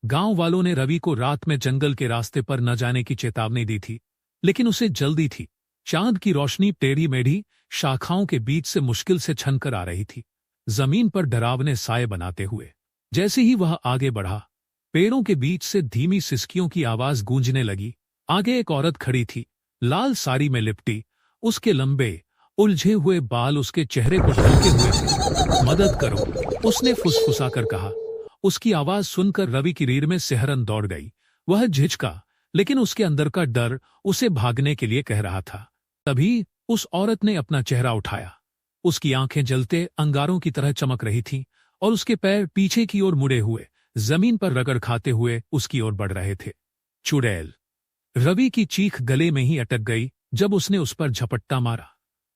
गांव वालों ने रवि को रात में जंगल के रास्ते पर न जाने की चेतावनी दी थी, लेकिन उसे जल्दी थी। चांद की रोशनी टेढ़ी मेढ़ी शाखाओं के बीच से मुश्किल से छनकर आ रही थी, जमीन पर डरावने साए बनाते हुए। जैसे ही वह आगे बढ़ा, पेड़ों के बीच से धीमी सिसकियों की आवाज गूंजने लगी। आगे एक औरत खड़ी थी, लाल साड़ी में लिपटी। उसके लंबे उलझे हुए बाल उसके चेहरे को ढके हुए थे। मदद करो, उसने फुसफुसाकर कहा। उसकी आवाज सुनकर रवि की रीढ़ में सिहरन दौड़ गई। वह झिझका, लेकिन उसके अंदर का डर उसे भागने के लिए कह रहा था। तभी उस औरत ने अपना चेहरा उठाया। उसकी आंखें जलते अंगारों की तरह चमक रही थीं और उसके पैर पीछे की ओर मुड़े हुए जमीन पर रगड़ खाते हुए उसकी ओर बढ़ रहे थे। चुड़ैल। रवि की चीख गले में ही अटक गई जब उसने उस पर झपट्टा मारा।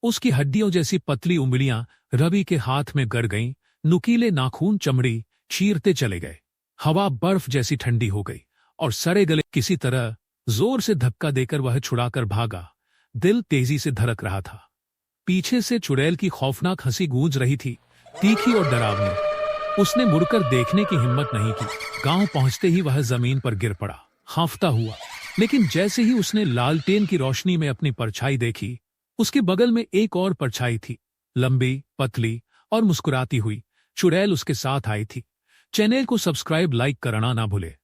उसकी हड्डियों जैसी पतली उंगलियां रवि के हाथ में गड़ गईं। नुकीले नाखून चमड़ी चीरते चले गए। हवा बर्फ जैसी ठंडी हो गई और सड़े गले किसी तरह जोर से धक्का देकर वह छुड़ाकर भागा। दिल तेजी से धड़क रहा था। पीछे से चुड़ैल की खौफनाक हंसी गूंज रही थी, तीखी और डरावनी। उसने मुड़कर देखने की हिम्मत नहीं की। गांव पहुंचते ही वह जमीन पर गिर पड़ा, हांफता हुआ। लेकिन जैसे ही उसने लालटेन की रोशनी में अपनी परछाई देखी, उसके बगल में एक और परछाई थी, लंबी, पतली और मुस्कुराती हुई। चुड़ैल उसके साथ आई थी। चैनल को सब्सक्राइब, लाइक करना ना भूले।